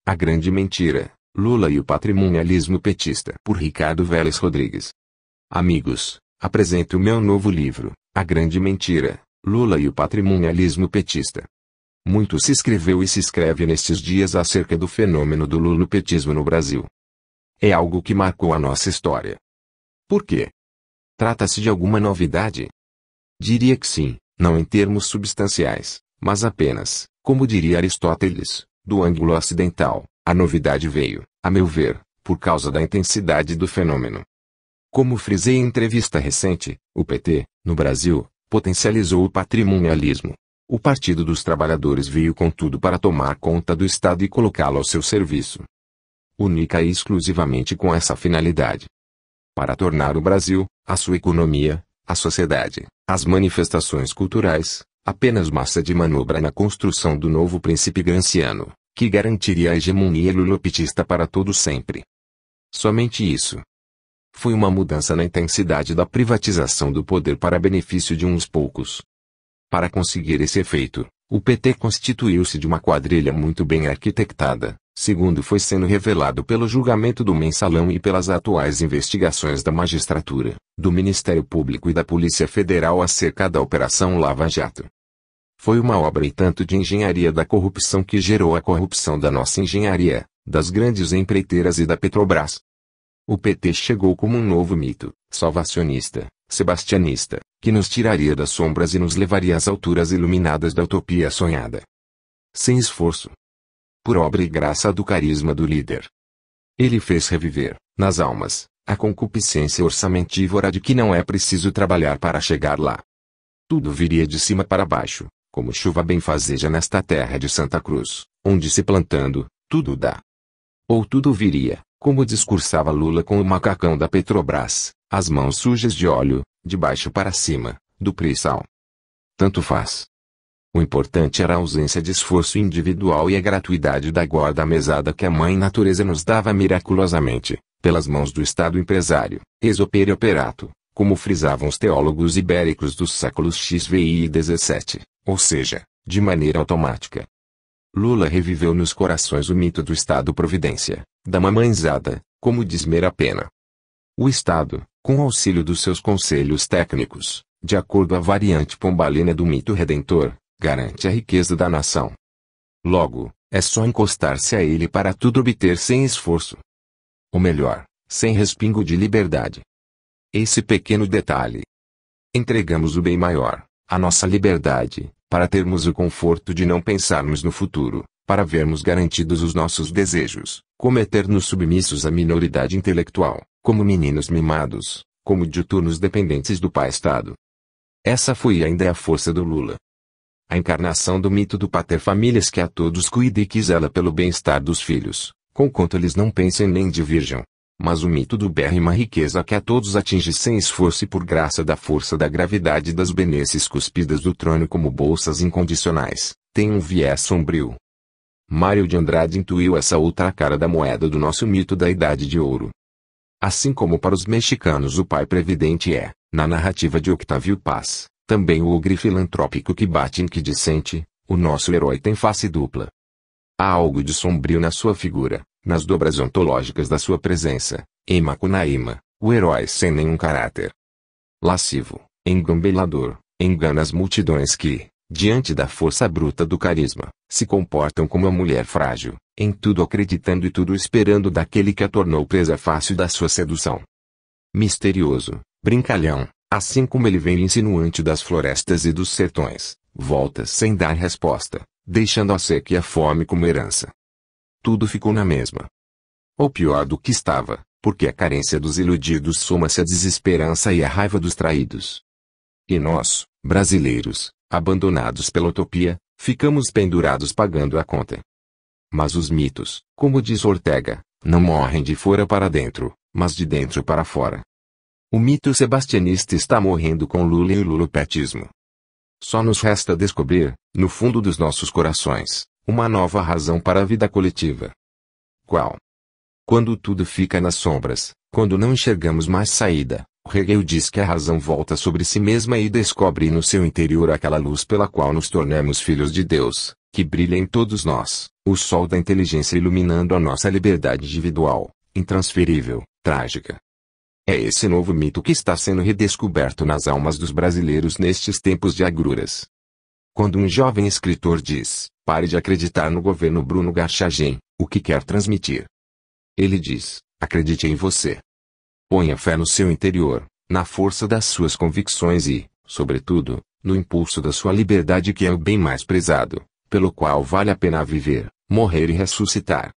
A Grande Mentira, Lula e o Patrimonialismo Petista. Por Ricardo Vélez Rodrigues. Amigos, apresento o meu novo livro, A Grande Mentira, Lula e o Patrimonialismo Petista. Muito se escreveu e se escreve nestes dias acerca do fenômeno do lulopetismo no Brasil. É algo que marcou a nossa história. Por quê? Trata-se de alguma novidade? Diria que sim, não em termos substanciais, mas apenas, como diria Aristóteles, do ângulo ocidental, a novidade veio, a meu ver, por causa da intensidade do fenômeno. Como frisei em entrevista recente, o PT, no Brasil, potencializou o patrimonialismo. O Partido dos Trabalhadores veio com tudo para tomar conta do Estado e colocá-lo ao seu serviço. Única e exclusivamente com essa finalidade. Para tornar o Brasil, a sua economia, a sociedade, as manifestações culturais, apenas massa de manobra na construção do novo príncipe granciano, que garantiria a hegemonia lulopetista para todo sempre. Somente isso. Foi uma mudança na intensidade da privatização do poder para benefício de uns poucos. Para conseguir esse efeito, o PT constituiu-se de uma quadrilha muito bem arquitetada, segundo foi sendo revelado pelo julgamento do Mensalão e pelas atuais investigações da magistratura, do Ministério Público e da Polícia Federal acerca da Operação Lava Jato. Foi uma obra e tanto de engenharia da corrupção que gerou a corrupção da nossa engenharia, das grandes empreiteiras e da Petrobras. O PT chegou como um novo mito, salvacionista, sebastianista, que nos tiraria das sombras e nos levaria às alturas iluminadas da utopia sonhada. Sem esforço. Por obra e graça do carisma do líder. Ele fez reviver, nas almas, a concupiscência orçamentívora de que não é preciso trabalhar para chegar lá. Tudo viria de cima para baixo, como chuva benfazeja nesta terra de Santa Cruz, onde se plantando, tudo dá. Ou tudo viria, como discursava Lula com o macacão da Petrobras, as mãos sujas de óleo, de baixo para cima, do pré-sal. Tanto faz. O importante era a ausência de esforço individual e a gratuidade da guarda mesada que a Mãe Natureza nos dava miraculosamente, pelas mãos do Estado empresário, ex opere operato, como frisavam os teólogos ibéricos dos séculos XVI e XVII, ou seja, de maneira automática. Lula reviveu nos corações o mito do Estado-providência, da mamãezada, como diz Meira Pena. O Estado, com auxílio dos seus conselhos técnicos, de acordo à variante pombalina do mito redentor, garante a riqueza da nação. Logo, é só encostar-se a ele para tudo obter sem esforço. Ou melhor, sem respingo de liberdade. Esse pequeno detalhe. Entregamos o bem maior, a nossa liberdade, para termos o conforto de não pensarmos no futuro, para vermos garantidos os nossos desejos, como eternos submissos à minoridade intelectual, como meninos mimados, como diuturnos dependentes do pai-estado. Essa foi e ainda é a força do Lula. A encarnação do mito do pater-famílias que a todos cuida e que zela pelo bem-estar dos filhos, conquanto eles não pensem nem divirjam. Mas o mito do bérrima riqueza que a todos atinge sem esforço e por graça da força da gravidade das benesses cuspidas do trono como bolsas incondicionais, tem um viés sombrio. Mário de Andrade intuiu essa outra cara da moeda do nosso mito da Idade de Ouro. Assim como para os mexicanos o pai previdente é, na narrativa de Octávio Paz, também o ogre filantrópico que bate em que dissente, o nosso herói tem face dupla. Há algo de sombrio na sua figura, nas dobras ontológicas da sua presença, em Macunaíma, o herói sem nenhum caráter. Lascivo, engambelador, engana as multidões que, diante da força bruta do carisma, se comportam como uma mulher frágil, em tudo acreditando e tudo esperando daquele que a tornou presa fácil da sua sedução. Misterioso, brincalhão, assim como ele vem insinuante das florestas e dos sertões, volta sem dar resposta, deixando a seca e a fome como herança. Tudo ficou na mesma. Ou pior do que estava, porque a carência dos iludidos soma-se à desesperança e à raiva dos traídos. E nós, brasileiros, abandonados pela utopia, ficamos pendurados pagando a conta. Mas os mitos, como diz Ortega, não morrem de fora para dentro, mas de dentro para fora. O mito sebastianista está morrendo com Lula e o lulopetismo. Só nos resta descobrir, no fundo dos nossos corações, uma nova razão para a vida coletiva. Qual? Quando tudo fica nas sombras, quando não enxergamos mais saída, Hegel diz que a razão volta sobre si mesma e descobre no seu interior aquela luz pela qual nos tornamos filhos de Deus, que brilha em todos nós, O sol da inteligência iluminando a nossa liberdade individual, intransferível, trágica. É esse novo mito que está sendo redescoberto nas almas dos brasileiros nestes tempos de agruras. Quando um jovem escritor diz, pare de acreditar no governo Bruno Garchagen, o que quer transmitir? Ele diz, acredite em você. Ponha fé no seu interior, na força das suas convicções e, sobretudo, no impulso da sua liberdade que é o bem mais prezado, pelo qual vale a pena viver, morrer e ressuscitar.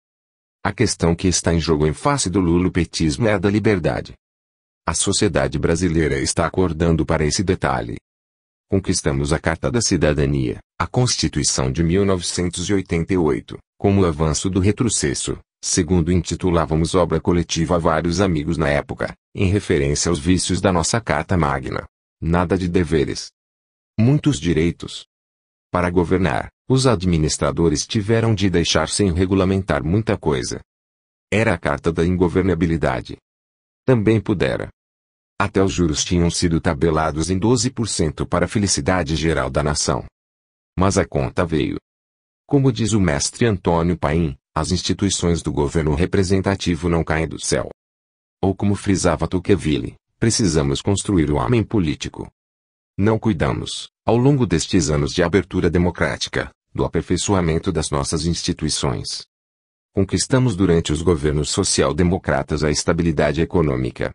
A questão que está em jogo em face do lulopetismo é a da liberdade. A sociedade brasileira está acordando para esse detalhe. Conquistamos a Carta da Cidadania, a Constituição de 1988, como o avanço do retrocesso, segundo intitulávamos obra coletiva a vários amigos na época, em referência aos vícios da nossa Carta Magna. Nada de deveres. Muitos direitos. Para governar, os administradores tiveram de deixar sem regulamentar muita coisa. Era a carta da ingovernabilidade. Também pudera. Até os juros tinham sido tabelados em 12% para a felicidade geral da nação. Mas a conta veio. Como diz o mestre Antônio Paim, as instituições do governo representativo não caem do céu. Ou como frisava Tocqueville, precisamos construir o homem político. Não cuidamos, ao longo destes anos de abertura democrática, do aperfeiçoamento das nossas instituições. Conquistamos durante os governos social-democratas a estabilidade econômica.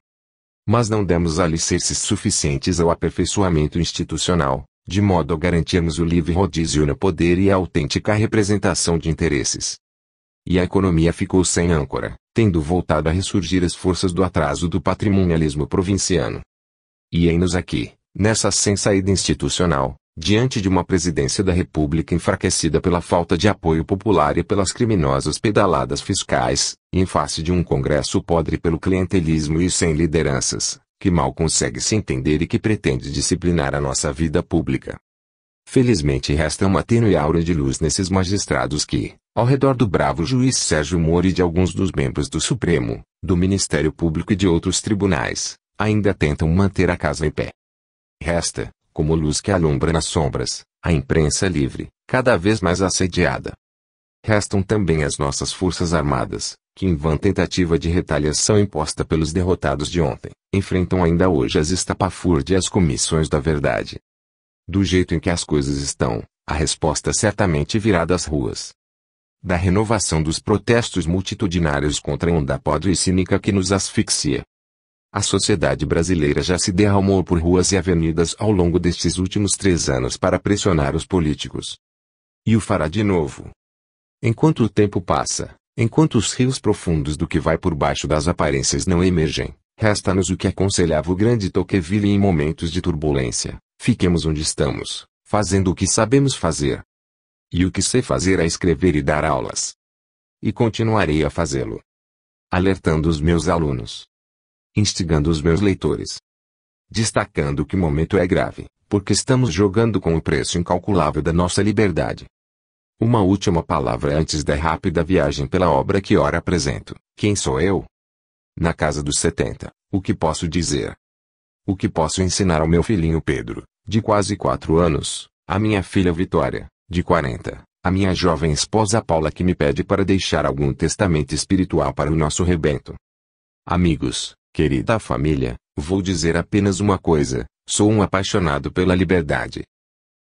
Mas não demos alicerces suficientes ao aperfeiçoamento institucional, de modo a garantirmos o livre rodízio no poder e a autêntica representação de interesses. E a economia ficou sem âncora, tendo voltado a ressurgir as forças do atraso do patrimonialismo provinciano. E eis-nos aqui, nessa sem saída institucional, diante de uma presidência da República enfraquecida pela falta de apoio popular e pelas criminosas pedaladas fiscais, e em face de um Congresso podre pelo clientelismo e sem lideranças, que mal consegue se entender e que pretende disciplinar a nossa vida pública. Felizmente resta uma tênue aura de luz nesses magistrados que, ao redor do bravo juiz Sérgio Moro e de alguns dos membros do Supremo, do Ministério Público e de outros tribunais, ainda tentam manter a casa em pé. Resta, como luz que alumbra nas sombras, a imprensa livre, cada vez mais assediada. Restam também as nossas forças armadas, que em vã tentativa de retaliação imposta pelos derrotados de ontem, enfrentam ainda hoje as estapafúrdias comissões da verdade. Do jeito em que as coisas estão, a resposta certamente virá das ruas. Da renovação dos protestos multitudinários contra a onda podre e cínica que nos asfixia. A sociedade brasileira já se derramou por ruas e avenidas ao longo destes últimos 3 anos para pressionar os políticos. E o fará de novo. Enquanto o tempo passa, enquanto os rios profundos do que vai por baixo das aparências não emergem, resta-nos o que aconselhava o grande Tocqueville em momentos de turbulência: fiquemos onde estamos, fazendo o que sabemos fazer. E o que sei fazer é escrever e dar aulas. E continuarei a fazê-lo. Alertando os meus alunos. Instigando os meus leitores. Destacando que o momento é grave, porque estamos jogando com o preço incalculável da nossa liberdade. Uma última palavra antes da rápida viagem pela obra que ora apresento. Quem sou eu? Na casa dos 70, o que posso dizer? O que posso ensinar ao meu filhinho Pedro, de quase 4 anos, à minha filha Vitória, de 40, à minha jovem esposa Paula que me pede para deixar algum testamento espiritual para o nosso rebento? Amigos, querida família, vou dizer apenas uma coisa: sou um apaixonado pela liberdade.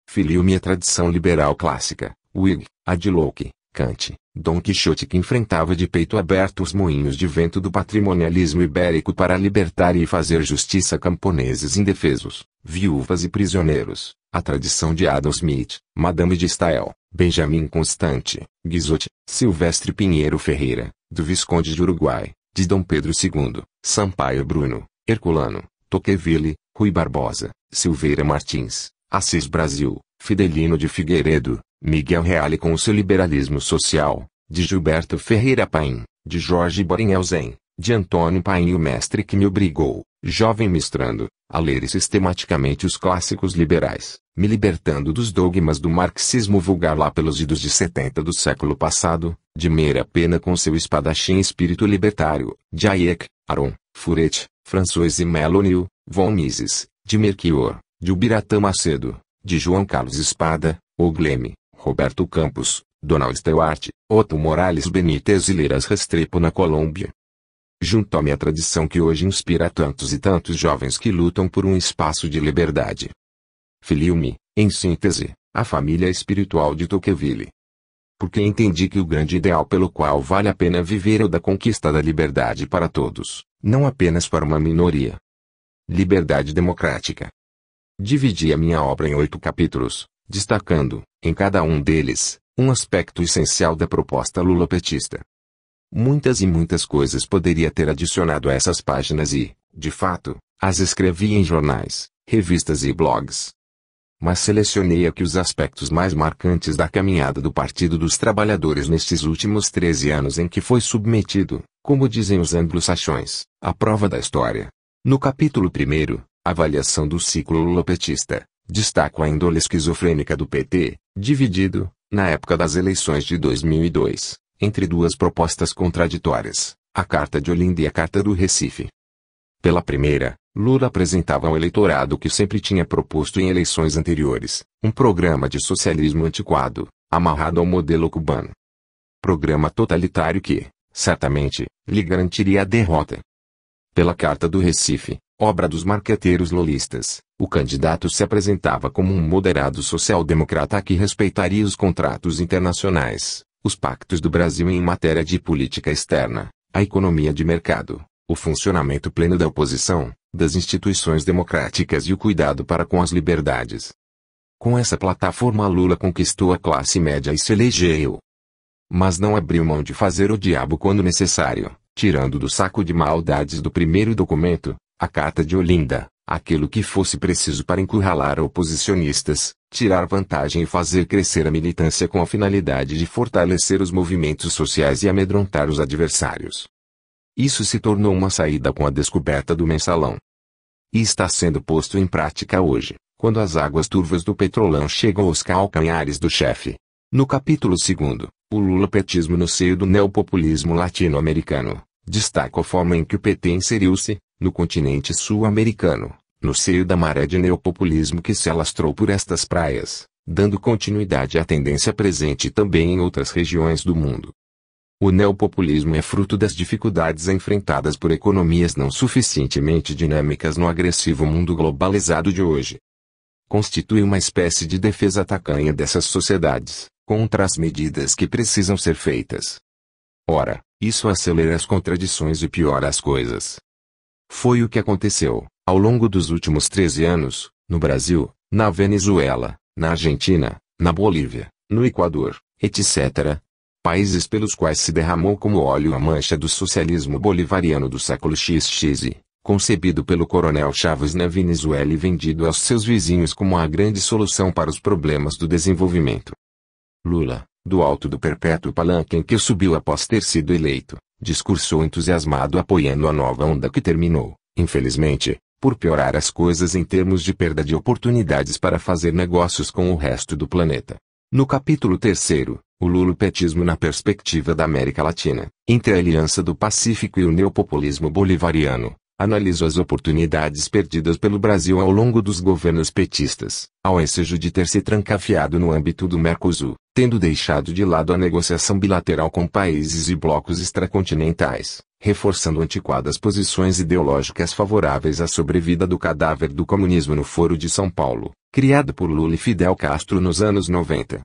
Filio-me a tradição liberal clássica, Whig, a de Locke, Kant, Dom Quixote que enfrentava de peito aberto os moinhos de vento do patrimonialismo ibérico para libertar e fazer justiça a camponeses indefesos, viúvas e prisioneiros, a tradição de Adam Smith, Madame de Stael, Benjamin Constant, Guizot, Silvestre Pinheiro Ferreira, do Visconde de Uruguai, de Dom Pedro II, Sampaio Bruno, Herculano, Tocqueville, Rui Barbosa, Silveira Martins, Assis Brasil, Fidelino de Figueiredo, Miguel Reale com o seu liberalismo social, de Gilberto Ferreira Paim, de Jorge Borinhelsen, de Antônio Paim o mestre que me obrigou, jovem mestrando, a ler sistematicamente os clássicos liberais, me libertando dos dogmas do marxismo vulgar lá pelos idos de 70 do século passado, de Meira Pena com seu espadachim espírito libertário, de Hayek, Aron, Furet, François e Melonil, von Mises, de Melchior, de Ubiratã Macedo, de João Carlos Espada, Ogleme, Roberto Campos, Donald Stewart, Otto Morales Benítez e Leiras Restrepo na Colômbia. Junto-me à tradição que hoje inspira tantos e tantos jovens que lutam por um espaço de liberdade. Filio-me, em síntese, a família espiritual de Tocqueville. Porque entendi que o grande ideal pelo qual vale a pena viver é o da conquista da liberdade para todos, não apenas para uma minoria. Liberdade democrática. Dividi a minha obra em 8 capítulos, destacando, em cada um deles, um aspecto essencial da proposta lulopetista. Muitas e muitas coisas poderia ter adicionado a essas páginas e, de fato, as escrevi em jornais, revistas e blogs. Mas selecionei aqui os aspectos mais marcantes da caminhada do Partido dos Trabalhadores nestes últimos 13 anos em que foi submetido, como dizem os anglo-saxões, à prova da história. No capítulo 1, avaliação do ciclo lulopetista, destaco a índole esquizofrênica do PT, dividido, na época das eleições de 2002, entre duas propostas contraditórias, a Carta de Olinda e a Carta do Recife. Pela primeira, Lula apresentava ao eleitorado que sempre tinha proposto em eleições anteriores, um programa de socialismo antiquado, amarrado ao modelo cubano. Programa totalitário que, certamente, lhe garantiria a derrota. Pela Carta do Recife, obra dos marqueteiros lulistas, o candidato se apresentava como um moderado social-democrata que respeitaria os contratos internacionais, os pactos do Brasil em matéria de política externa, a economia de mercado, o funcionamento pleno da oposição, das instituições democráticas e o cuidado para com as liberdades. Com essa plataforma Lula conquistou a classe média e se elegeu. Mas não abriu mão de fazer o diabo quando necessário, tirando do saco de maldades do primeiro documento, a Carta de Olinda, aquilo que fosse preciso para encurralar oposicionistas, tirar vantagem e fazer crescer a militância com a finalidade de fortalecer os movimentos sociais e amedrontar os adversários. Isso se tornou uma saída com a descoberta do mensalão. E está sendo posto em prática hoje, quando as águas turvas do petrolão chegam aos calcanhares do chefe. No capítulo 2, o lulopetismo no seio do neopopulismo latino-americano, destaca a forma em que o PT inseriu-se, no continente sul-americano, no seio da maré de neopopulismo que se alastrou por estas praias, dando continuidade à tendência presente também em outras regiões do mundo. O neopopulismo é fruto das dificuldades enfrentadas por economias não suficientemente dinâmicas no agressivo mundo globalizado de hoje. Constitui uma espécie de defesa tacanha dessas sociedades, contra as medidas que precisam ser feitas. Ora, isso acelera as contradições e piora as coisas. Foi o que aconteceu, ao longo dos últimos 13 anos, no Brasil, na Venezuela, na Argentina, na Bolívia, no Equador, etc., países pelos quais se derramou como óleo a mancha do socialismo bolivariano do século XX, concebido pelo coronel Chávez na Venezuela e vendido aos seus vizinhos como a grande solução para os problemas do desenvolvimento. Lula, do alto do perpétuo palanque em que subiu após ter sido eleito, discursou entusiasmado apoiando a nova onda que terminou, infelizmente, por piorar as coisas em termos de perda de oportunidades para fazer negócios com o resto do planeta. No capítulo 3, o lulopetismo na perspectiva da América Latina, entre a Aliança do Pacífico e o neopopulismo bolivariano, analiso as oportunidades perdidas pelo Brasil ao longo dos governos petistas, ao ensejo de ter se trancafiado no âmbito do Mercosul, tendo deixado de lado a negociação bilateral com países e blocos extracontinentais, reforçando antiquadas posições ideológicas favoráveis à sobrevida do cadáver do comunismo no Foro de São Paulo, criado por Lula e Fidel Castro nos anos 90.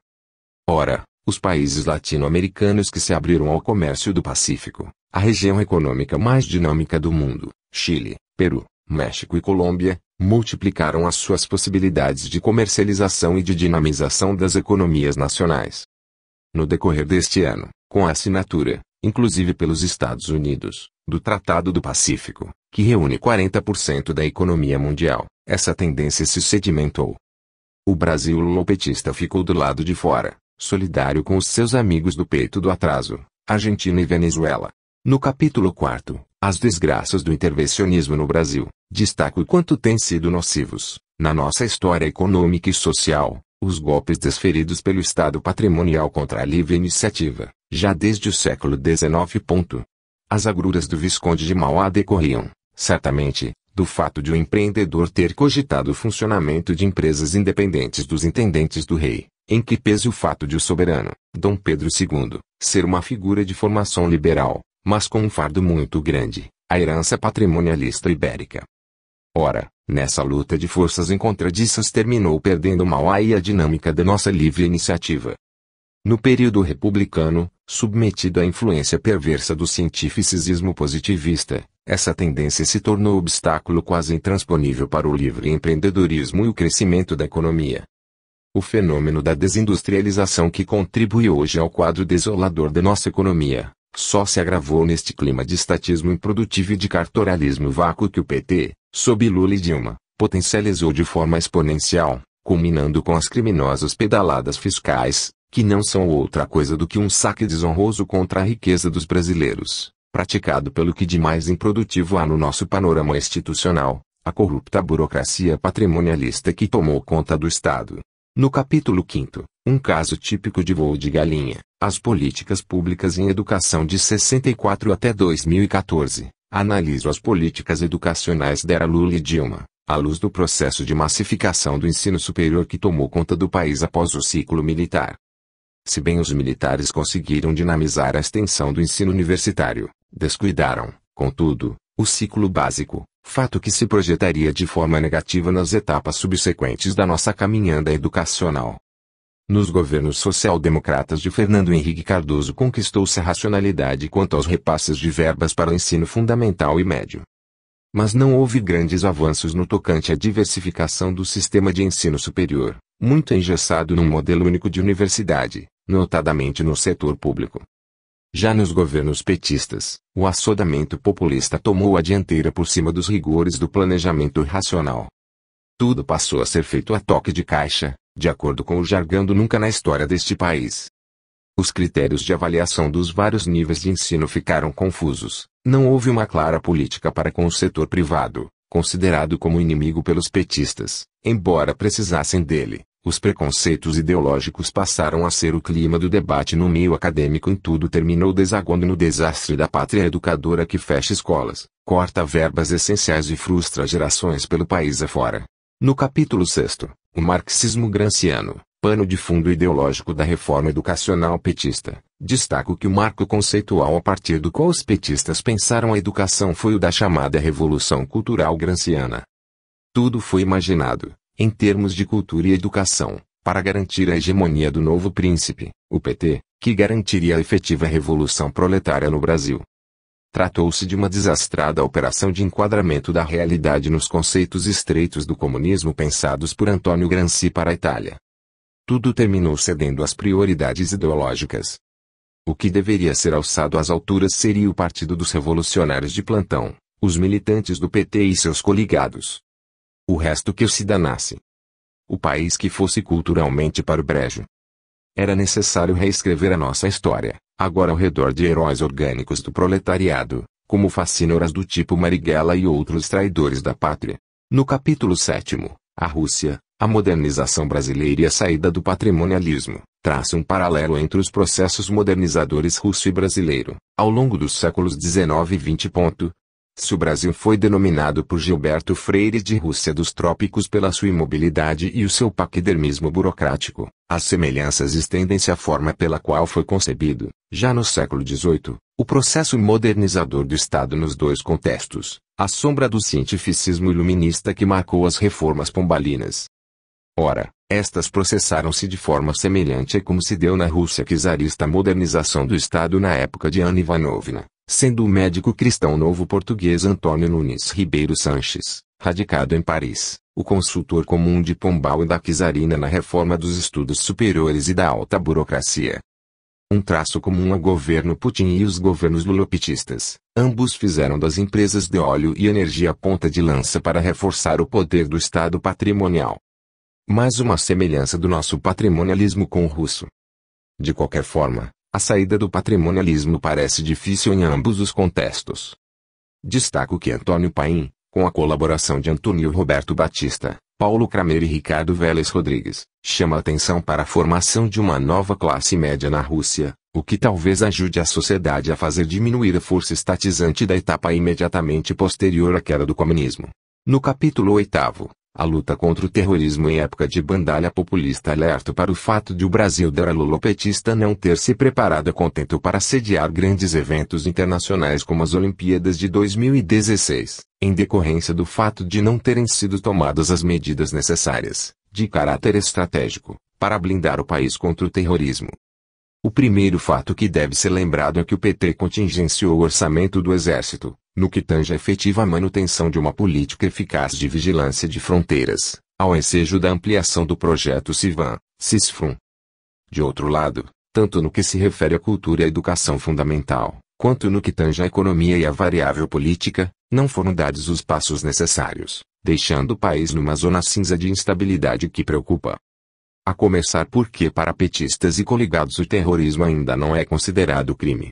Ora, os países latino-americanos que se abriram ao comércio do Pacífico, a região econômica mais dinâmica do mundo, Chile, Peru, México e Colômbia, multiplicaram as suas possibilidades de comercialização e de dinamização das economias nacionais. No decorrer deste ano, com a assinatura, inclusive pelos Estados Unidos, do Tratado do Pacífico, que reúne 40% da economia mundial, essa tendência se sedimentou. O Brasil lulopetista ficou do lado de fora, solidário com os seus amigos do peito do atraso, Argentina e Venezuela. No capítulo 4, as desgraças do intervencionismo no Brasil, destaco o quanto têm sido nocivos, na nossa história econômica e social, os golpes desferidos pelo Estado patrimonial contra a livre iniciativa, já desde o século XIX. As agruras do Visconde de Mauá decorriam, certamente, do fato de o empreendedor ter cogitado o funcionamento de empresas independentes dos intendentes do rei, em que pese o fato de o soberano, Dom Pedro II, ser uma figura de formação liberal, mas com um fardo muito grande, a herança patrimonialista ibérica. Ora, nessa luta de forças encontradiças terminou perdendo mal aí a dinâmica da nossa livre iniciativa. No período republicano, submetido à influência perversa do cientificismo positivista, essa tendência se tornou obstáculo quase intransponível para o livre empreendedorismo e o crescimento da economia. O fenômeno da desindustrialização que contribui hoje ao quadro desolador da nossa economia, só se agravou neste clima de estatismo improdutivo e de cartoralismo vácuo que o PT, sob Lula e Dilma, potencializou de forma exponencial, culminando com as criminosas pedaladas fiscais, que não são outra coisa do que um saque desonroso contra a riqueza dos brasileiros, praticado pelo que de mais improdutivo há no nosso panorama institucional, a corrupta burocracia patrimonialista que tomou conta do Estado. No capítulo 5º, um caso típico de voo de galinha, as políticas públicas em educação de 64 até 2014, analiso as políticas educacionais da era Lula e Dilma, à luz do processo de massificação do ensino superior que tomou conta do país após o ciclo militar. Se bem os militares conseguiram dinamizar a extensão do ensino universitário, descuidaram, contudo, o ciclo básico, fato que se projetaria de forma negativa nas etapas subsequentes da nossa caminhada educacional. Nos governos social-democratas de Fernando Henrique Cardoso conquistou-se a racionalidade quanto aos repasses de verbas para o ensino fundamental e médio. Mas não houve grandes avanços no tocante à diversificação do sistema de ensino superior, muito engessado num modelo único de universidade, notadamente no setor público. Já nos governos petistas, o assodamento populista tomou a dianteira por cima dos rigores do planejamento racional. Tudo passou a ser feito a toque de caixa, de acordo com o jargão do nunca na história deste país. Os critérios de avaliação dos vários níveis de ensino ficaram confusos, não houve uma clara política para com o setor privado, considerado como inimigo pelos petistas, embora precisassem dele. Os preconceitos ideológicos passaram a ser o clima do debate no meio acadêmico e tudo terminou desaguando no desastre da pátria educadora que fecha escolas, corta verbas essenciais e frustra gerações pelo país afora. No capítulo 6º, o marxismo gramsciano, pano de fundo ideológico da reforma educacional petista, destaco que o marco conceitual a partir do qual os petistas pensaram a educação foi o da chamada Revolução Cultural Gramsciana. Tudo foi imaginado, em termos de cultura e educação, para garantir a hegemonia do novo príncipe, o PT, que garantiria a efetiva revolução proletária no Brasil. Tratou-se de uma desastrada operação de enquadramento da realidade nos conceitos estreitos do comunismo pensados por Antônio Gramsci para a Itália. Tudo terminou cedendo às prioridades ideológicas. O que deveria ser alçado às alturas seria o Partido dos Revolucionários de plantão, os militantes do PT e seus coligados. O resto que se danasse. O país que fosse culturalmente para o brejo. Era necessário reescrever a nossa história, agora ao redor de heróis orgânicos do proletariado, como facínoras do tipo Marighella e outros traidores da pátria. No capítulo 7º, a Rússia, a modernização brasileira e a saída do patrimonialismo, traça um paralelo entre os processos modernizadores russo e brasileiro, ao longo dos séculos XIX e XX. Se o Brasil foi denominado por Gilberto Freire de Rússia dos trópicos pela sua imobilidade e o seu paquidermismo burocrático, as semelhanças estendem-se à forma pela qual foi concebido, já no século XVIII, o processo modernizador do Estado nos dois contextos, à sombra do cientificismo iluminista que marcou as reformas pombalinas. Ora, estas processaram-se de forma semelhante a como se deu na Rússia czarista a modernização do Estado na época de Ana Ivanovna, sendo o médico cristão novo português Antônio Nunes Ribeiro Sanches, radicado em Paris, o consultor comum de Pombal e da czarina na reforma dos estudos superiores e da alta burocracia. Um traço comum ao governo Putin e os governos lulopetistas, ambos fizeram das empresas de óleo e energia ponta de lança para reforçar o poder do Estado patrimonial. Mais uma semelhança do nosso patrimonialismo com o russo. De qualquer forma, a saída do patrimonialismo parece difícil em ambos os contextos. Destaco que Antônio Paim, com a colaboração de Antônio Roberto Batista, Paulo Kramer e Ricardo Vélez Rodrigues, chama atenção para a formação de uma nova classe média na Rússia, o que talvez ajude a sociedade a fazer diminuir a força estatizante da etapa imediatamente posterior à queda do comunismo. No capítulo 8º, A luta contra o terrorismo em época de bandalha populista alerta para o fato de o Brasil da lulopetista não ter se preparado a contento para sediar grandes eventos internacionais como as Olimpíadas de 2016, em decorrência do fato de não terem sido tomadas as medidas necessárias, de caráter estratégico, para blindar o país contra o terrorismo. O primeiro fato que deve ser lembrado é que o PT contingenciou o orçamento do Exército, no que tange a efetiva manutenção de uma política eficaz de vigilância de fronteiras, ao ensejo da ampliação do projeto CIVAM, CISFRUM. De outro lado, tanto no que se refere à cultura e à educação fundamental, quanto no que tange à economia e à variável política, não foram dados os passos necessários, deixando o país numa zona cinza de instabilidade que preocupa. A começar porque para petistas e coligados o terrorismo ainda não é considerado crime.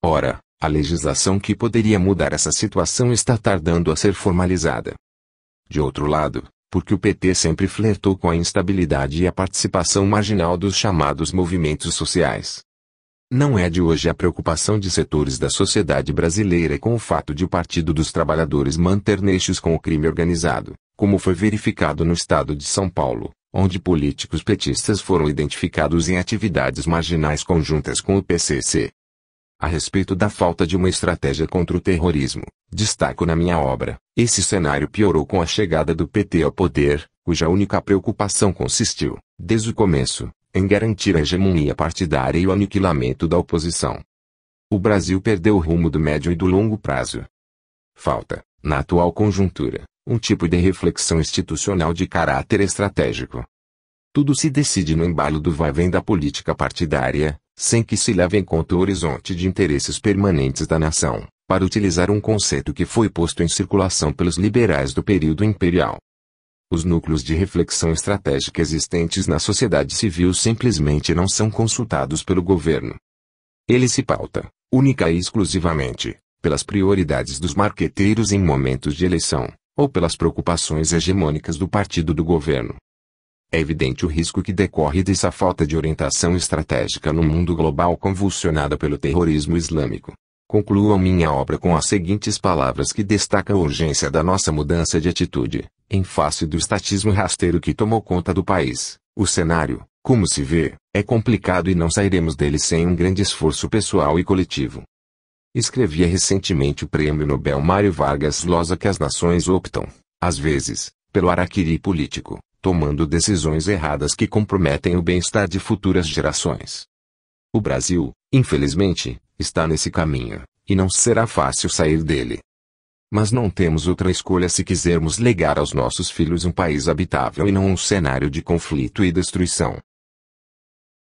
Ora, a legislação que poderia mudar essa situação está tardando a ser formalizada. De outro lado, porque o PT sempre flertou com a instabilidade e a participação marginal dos chamados movimentos sociais. Não é de hoje a preocupação de setores da sociedade brasileira com o fato de o Partido dos Trabalhadores manter nexos com o crime organizado, como foi verificado no estado de São Paulo, onde políticos petistas foram identificados em atividades marginais conjuntas com o PCC. A respeito da falta de uma estratégia contra o terrorismo, destaco na minha obra, esse cenário piorou com a chegada do PT ao poder, cuja única preocupação consistiu, desde o começo, em garantir a hegemonia partidária e o aniquilamento da oposição. O Brasil perdeu o rumo do médio e do longo prazo. Falta, na atual conjuntura, um tipo de reflexão institucional de caráter estratégico. Tudo se decide no embalo do vai-vem da política partidária, sem que se leve em conta o horizonte de interesses permanentes da nação, para utilizar um conceito que foi posto em circulação pelos liberais do período imperial. Os núcleos de reflexão estratégica existentes na sociedade civil simplesmente não são consultados pelo governo. Ele se pauta, única e exclusivamente, pelas prioridades dos marqueteiros em momentos de eleição, ou pelas preocupações hegemônicas do partido do governo. É evidente o risco que decorre dessa falta de orientação estratégica no mundo global convulsionado pelo terrorismo islâmico. Concluo a minha obra com as seguintes palavras que destacam a urgência da nossa mudança de atitude, em face do estatismo rasteiro que tomou conta do país. O cenário, como se vê, é complicado e não sairemos dele sem um grande esforço pessoal e coletivo. Escrevia recentemente o Prêmio Nobel Mário Vargas Llosa que as nações optam, às vezes, pelo harakiri político, tomando decisões erradas que comprometem o bem-estar de futuras gerações. O Brasil, infelizmente, está nesse caminho, e não será fácil sair dele. Mas não temos outra escolha se quisermos legar aos nossos filhos um país habitável e não um cenário de conflito e destruição.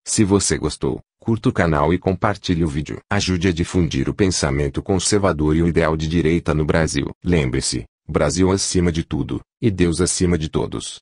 Se você gostou, curta o canal e compartilhe o vídeo. Ajude a difundir o pensamento conservador e o ideal de direita no Brasil. Lembre-se, Brasil acima de tudo, e Deus acima de todos.